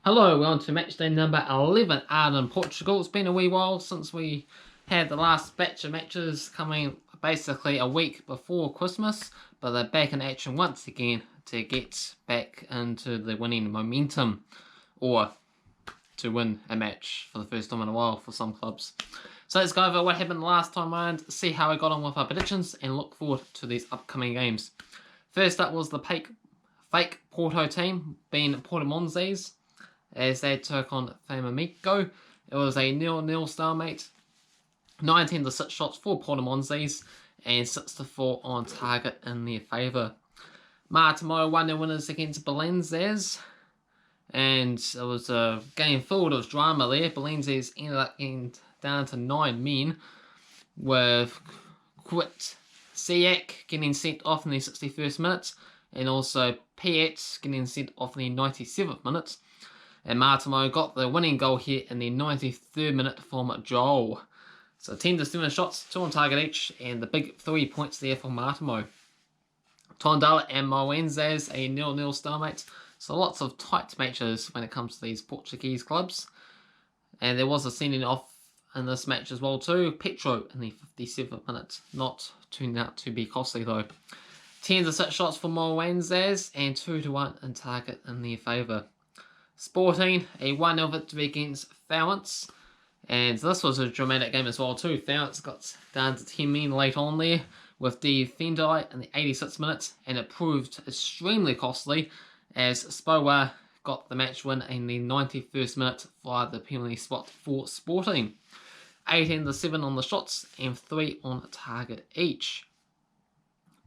Hello, we're on to matchday number 11 out in Portugal. It's been a wee while since we had the last batch of matches coming basically a week before Christmas, but they're back in action once again to get back into the winning momentum or to win a match for the first time in a while for some clubs. So let's go over what happened the last time around, see how we got on with our predictions and look forward to these upcoming games. First up was the fake Porto team being Portimonenses, as they took on Famalicao. It was a 0-0 stalemate. 19 to 6 shots for Portimonenses and 6 to 4 on target in their favour. Tomorrow 1-0 winners against Belenenses, and it was a game filled with drama there. Belenenses ended up getting down to 9 men, with Quit Siak getting sent off in the 61st minute, and also Piet getting sent off in the 97th minute. And Martimo got the winning goal here in the 93rd minute from Joel. So 10 to 7 shots, 2 on target each, and the big 3 points there for Martimo. Tondela and Moenses, a 0-0 stalemate. So lots of tight matches when it comes to these Portuguese clubs. And there was a sending off in this match as well too. Petro in the 57th minute. Not turned out to be costly though. 10 to 6 shots for Moenses and 2 to 1 in target in their favour. Sporting, a 1-0 victory against Farense. And this was a dramatic game as well too. Farense got down to 10 men late on there with the Vincente in the 86th minute, and it proved extremely costly as Spoa got the match win in the 91st minute via the penalty spot for Sporting. 18 to 7 on the shots and 3 on target each.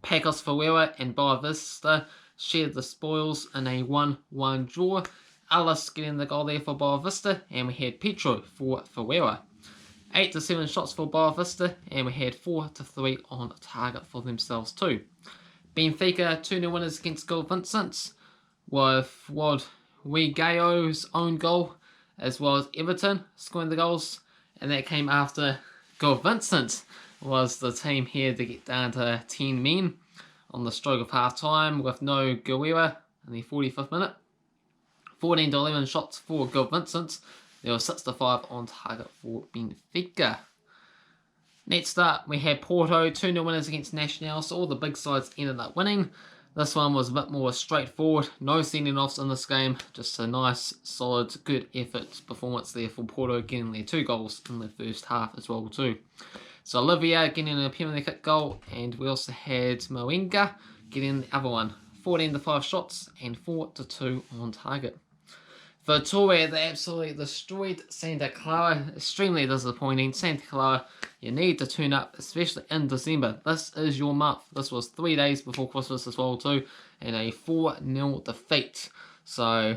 Pacos Ferreira and Boa Vista shared the spoils in a 1-1 draw. Alice getting the goal there for Boa Vista, and we had Petro for Ferreira. 8 to 7 shots for Boa Vista, and we had 4 to 3 on target for themselves too. Benfica 2-0 winners against Gil Vincente, with Gaio's own goal, as well as Everton scoring the goals, and that came after Gil Vincente was the team here to get down to 10 men on the stroke of half time with no Guerrera in the 45th minute. 14 to 11 shots for Gil Vincente. There was 6 to 5 on target for Benfica. Next up, we had Porto 2-0 winners against Nacional, so all the big sides ended up winning. This one was a bit more straightforward. No sending offs in this game. Just a nice, solid, good effort performance there for Porto, getting their 2 goals in the first half as well too. So Olivia getting a penalty kick goal, and we also had Moenga getting the other one. 14 to 5 shots and 4 to 2 on target. Vitória, they absolutely destroyed Santa Clara. Extremely disappointing. Santa Clara, you need to turn up, especially in December. This is your month. This was 3 days before Christmas as well too, and a 4-0 defeat. So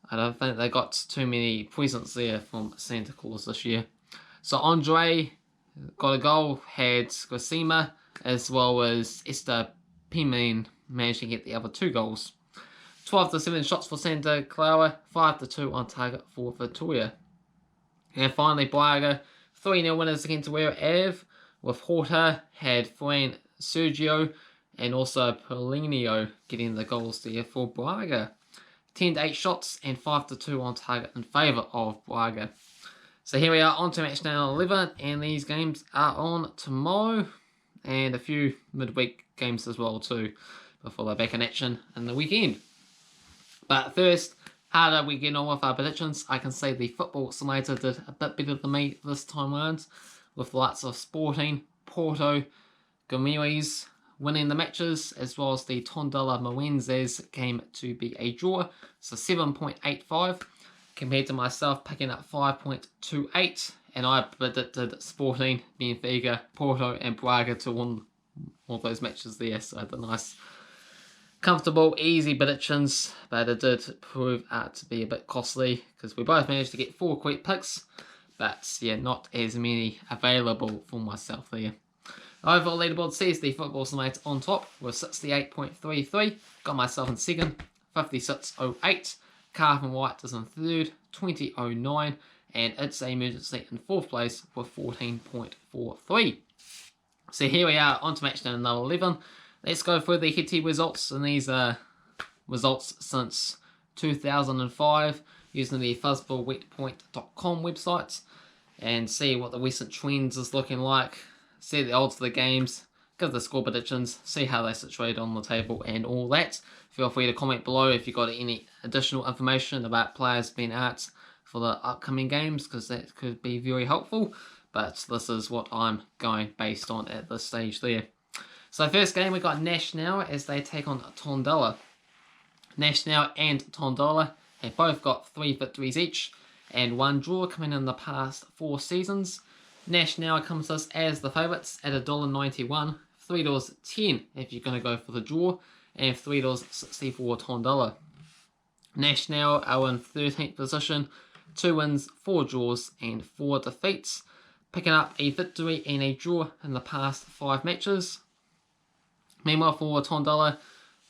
I don't think they got too many presents there from Santa Claus this year. So Andre got a goal, had Gracima, as well as Esther Pimen managed to get the other 2 goals. 12 to 7 shots for Santa Clara, 5 to 2 on target for Vitória. And finally, Braga 3-0 winners against Wera Ave, with Horta had Fran Sergio and also Paulinho getting the goals there for Braga. 10 to 8 shots and 5 to 2 on target in favour of Braga. So here we are on to match now 11, and these games are on tomorrow, and a few midweek games as well too, before they're back in action in the weekend. But first, how did we get on with our predictions? I can say the Football Simulator did a bit better than me this time around, with lots of Sporting, Porto, Gomeres winning the matches, as well as the Tondela Moenses came to be a draw, so 7.85, compared to myself picking up 5.28, and I predicted Sporting, Benfica, Porto and Braga to win all those matches there, so I had a nice comfortable, easy predictions, but it did prove out to be a bit costly because we both managed to get 4 quick picks, but yeah, not as many available for myself there. Overall leaderboard says the Football Simulator on top with 68.33, got myself in second, 56.08, Cavan Wright is in third, 20.09, and It's a Emergency in fourth place with 14.43. So here we are on to match number 11. Let's go through the head-to-head results, and these are results since 2005 using the fuzzballwetpoint.com website and see what the recent trends is looking like, see the odds of the games, give the score predictions, see how they situate on the table and all that. Feel free to comment below if you've got any additional information about players being out for the upcoming games, because that could be very helpful. But this is what I'm going based on at this stage there. So first game we got Nacional as they take on Tondela. Nacional and Tondela have both got 3 victories each and 1 draw coming in the past 4 seasons. Nacional comes to us as the favourites at $1.91, $3.10 if you're going to go for the draw, and $3.60 for Tondela. Nacional are in 13th position, 2 wins, 4 draws and 4 defeats, picking up a victory and a draw in the past 5 matches. Meanwhile for Tondela,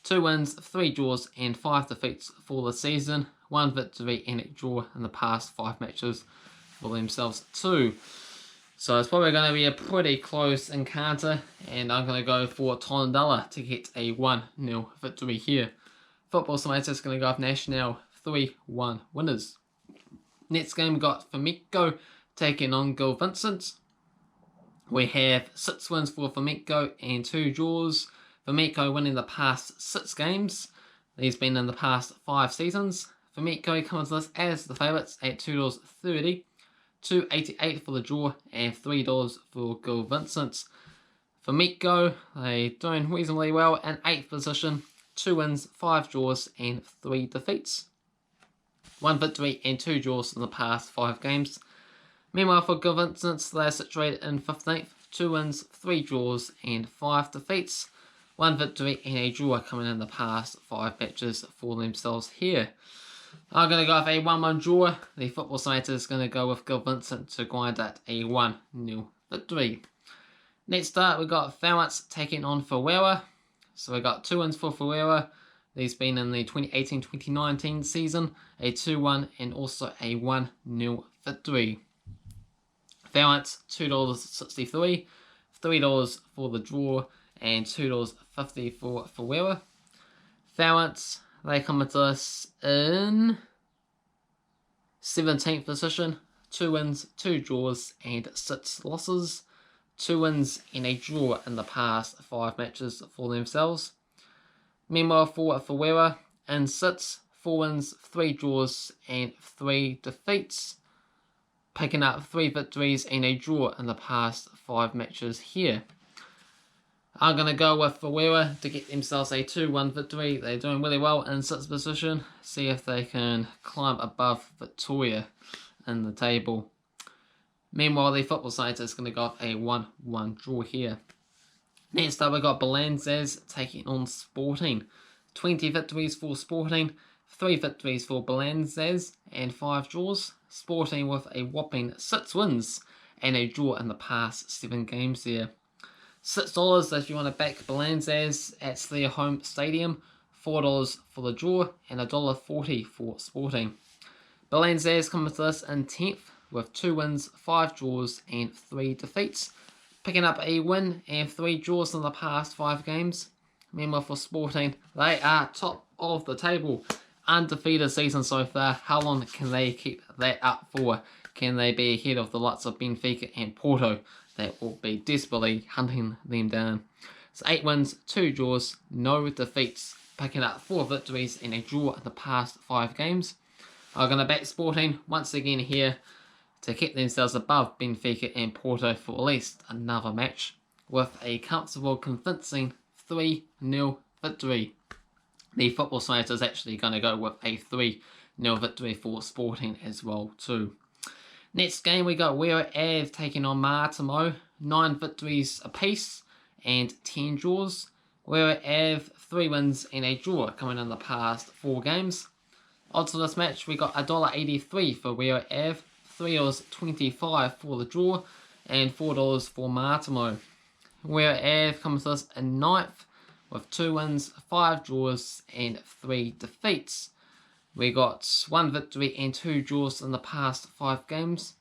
2 wins, 3 draws and 5 defeats for the season, 1 victory and a draw in the past 5 matches for themselves too. So it's probably going to be a pretty close encounter, and I'm going to go for Tondela to get a 1-0 victory here. Football Simulator is going to go with Nacional 3-1 winners. Next game we got Famalicao taking on Vincente. We have 6 wins for Famalicao and 2 draws. Famalicao winning the past 6 games. These been in the past 5 seasons. Famalicao comes to us as the favourites at $2.30, $2.88 for the draw and $3 for Vincente. Famalicao, they doing reasonably well in 8th position, 2 wins, 5 draws and 3 defeats. 1 victory and 2 draws in the past 5 games. Meanwhile for Vincente, they're situated in 15th, 2 wins, 3 draws and 5 defeats. 1 victory and a draw coming in the past 5 matches for themselves here. I'm going to go with a 1-1 draw. The Football Simulator is going to go with Vincente to grind at a 1-0 victory. Next up, we got Farense taking on Ferreira. So we got 2 wins for Ferreira. These been in the 2018-2019 season, a 2-1 and also a 1-0 victory. Farense, $2.63, $3 for the draw and $2.50 for Ferreira. Farense, they come to us in 17th position, 2 wins, 2 draws and 6 losses. 2 wins and a draw in the past 5 matches for themselves. Meanwhile for Ferreira, in 6, 4 wins, 3 draws and 3 defeats, picking up 3 victories and a draw in the past 5 matches here. I'm going to go with Ferreira to get themselves a 2-1 victory. They're doing really well in 6th position. See if they can climb above Victoria in the table. Meanwhile, the Football Simulator is going to go with a 1-1 draw here. Next up, we got Farense taking on Sporting. 20 victories for Sporting, 3 victories for Farense and 5 draws. Sporting with a whopping 6 wins and a draw in the past 7 games there. $6 if you want to back Farense at their home stadium, $4 for the draw and $1.40 for Sporting. Farense comes to us in 10th with 2 wins, 5 draws and 3 defeats, picking up a win and 3 draws in the past 5 games. Meanwhile for Sporting, they are top of the table, undefeated season so far. How long can they keep that up for? Can they be ahead of the likes of Benfica and Porto that will be desperately hunting them down? So 8 wins, 2 draws, no defeats, picking up 4 victories and a draw in the past 5 games. I'm going to back Sporting once again here to keep themselves above Benfica and Porto for at least another match with a comfortable, convincing 3-0 victory. The Football Simulator is actually going to go with a 3-0 victory for Sporting as well too. Next game we got Wera Ave taking on Martimo. 9 victories apiece and 10 draws. Wera Ave 3 wins and a draw coming in the past 4 games. Odds for this match we got $1.83 for Wera Ave, $3.25 for the draw and $4 for Martimo. Wera Ave comes to us in 9th with 2 wins, 5 draws and 3 defeats. We got 1 victory and 2 draws in the past 5 games.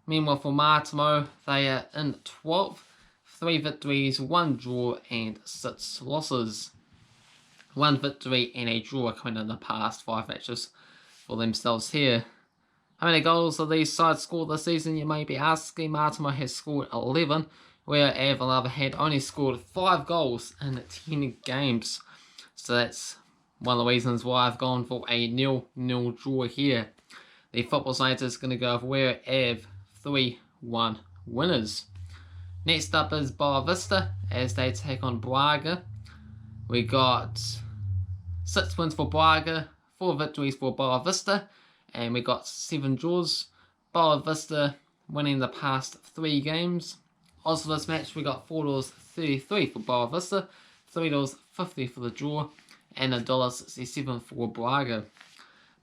Meanwhile for Martimo, they are in 12th, 3 victories, 1 draw and 6 losses. 1 victory and a draw coming in the past 5 matches for themselves here. How many goals have these sides scored this season, you may be asking? Martimo has scored 11, where Av, on the other hand, only scored 5 goals in 10 games. So that's one of the reasons why I've gone for a 0-0 draw here. The Football Simulator is going to go for where Av 3-1 winners. Next up is Boa Vista as they take on Braga. We got 6 wins for Braga, 4 victories for Boa Vista, and we got 7 draws. Boa Vista winning the past 3 games. Odds for this match, we got $4.33 for Boa Vista, $3.50 for the draw, and $1.67 for Braga.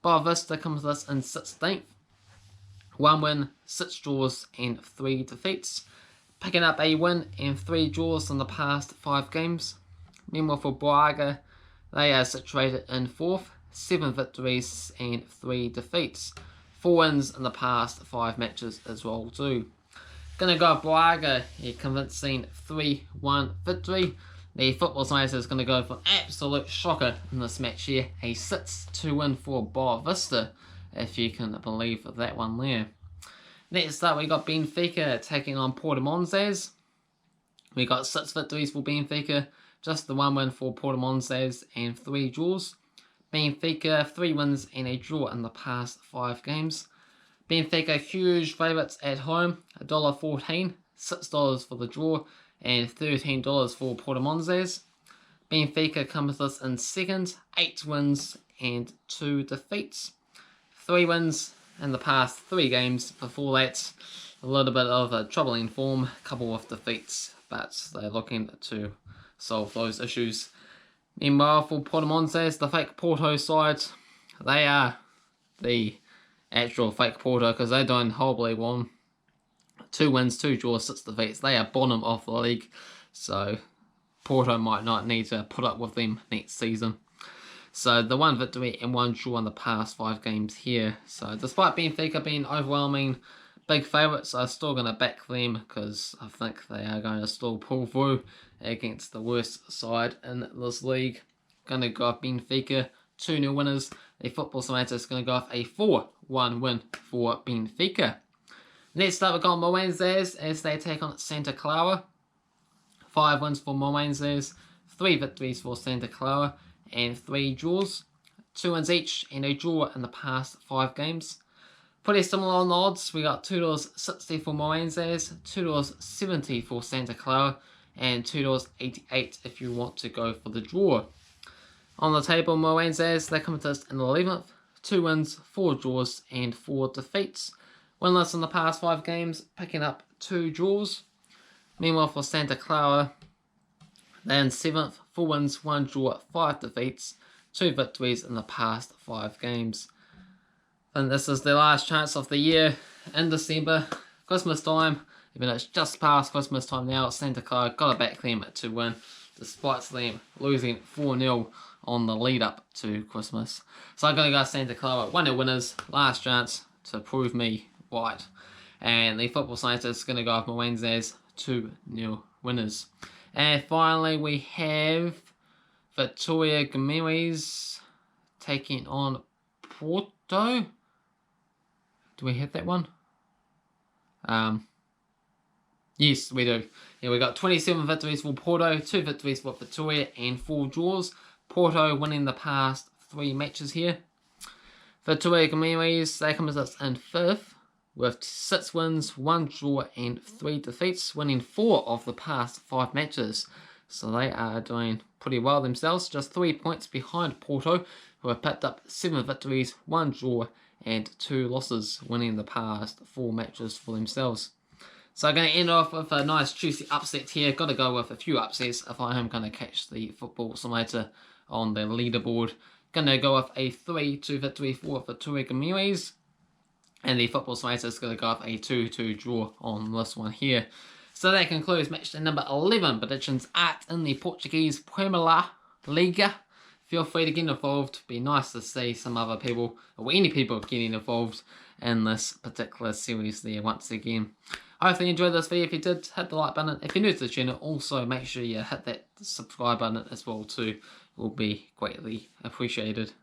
Boa Vista comes with us in 16th. 1 win, 6 draws, and 3 defeats. Picking up a win and 3 draws in the past 5 games. Meanwhile for Braga, they are situated in 4th, 7 victories and 3 defeats. 4 wins in the past 5 matches as well too. Gonna go Braga, a convincing 3-1 victory. The Football Simulator is gonna go for an absolute shocker in this match here. A 6-2 win for Boa Vista, if you can believe that one there. Next up, we got Benfica taking on Portimonenses. We got 6 victories for Benfica, just the 1 win for Portimonenses and 3 draws. Benfica 3 wins and a draw in the past 5 games. Benfica huge favourites at home, $1.14, $6 for the draw, and $13 for Portimonenses. Benfica comes with us in 2nd, 8 wins and 2 defeats. 3 wins in the past 3 games. Before that, a little bit of a troubling form, a couple of defeats, but they're looking to solve those issues. Meanwhile, for Portimonenses, the fake Porto side, they are the actual fake Porto because they're doing horribly well. 2 wins, 2 draws, 6 defeats. They are bottom of the league, so Porto might not need to put up with them next season. So the 1 victory and 1 draw in the past 5 games here. So despite Benfica being overwhelming big favourites, I'm still going to back them because I think they are going to still pull through against the worst side in this league. Going to go off Benfica, 2-0 winners. The Football Simulator is going to go off a 4-1 win for Benfica. Next up, we've got Moenses as they take on Santa Clara. 5 wins for Moenses, 3 victories for Santa Clara, and 3 draws. 2 wins each and a draw in the past 5 games. Pretty similar on the odds. We got $2.60 for Moenses, $2.70 for Santa Clara, and $2.88 if you want to go for the draw. On the table, Moenses, they come to us in 11th. 2 wins, 4 draws, and 4 defeats. Winless in the past 5 games, picking up 2 draws. Meanwhile for Santa Clara, they're in 7th, 4 wins, 1 draw, 5 defeats, 2 victories in the past 5 games. And this is their last chance of the year in December, Christmas time. Even though it's just past Christmas time now, Santa Clara got to back them to win, despite them losing 4-0 on the lead up to Christmas. So I'm going to go Santa Clara, 1-0 winners, last chance to prove me right. And the Football Simulator is going to go with Moenses, 2-0 winners. And finally, we have Vitória Guimarães taking on Porto. Do we have that one? Yes, we do. Yeah, we got 27 victories for Porto, 2 victories for Vitória, and 4 draws. Porto winning the past 3 matches here. Vitória Guimarães, they come with us in 5th with 6 wins, 1 draw, and 3 defeats, winning 4 of the past 5 matches. So they are doing pretty well themselves, just 3 points behind Porto, who have picked up 7 victories, 1 draw, and 2 losses, winning the past 4 matches for themselves. So I'm going to end off with a nice juicy upset here. Got to go with a few upsets if I am going to catch the Football Simulator on the leaderboard. Going to go with a 3-2 victory for Vitória Guimarães. And the Football Simulator is going to go with a 2-2 draw on this one here. So that concludes match day number 11 predictions at in the Portuguese Primeira Liga. Feel free to get involved. It'd be nice to see some other people, or any people getting involved in this particular series there once again. Hopefully you enjoyed this video. If you did, hit the like button. If you're new to the channel, also make sure you hit that subscribe button as well too. will be greatly appreciated.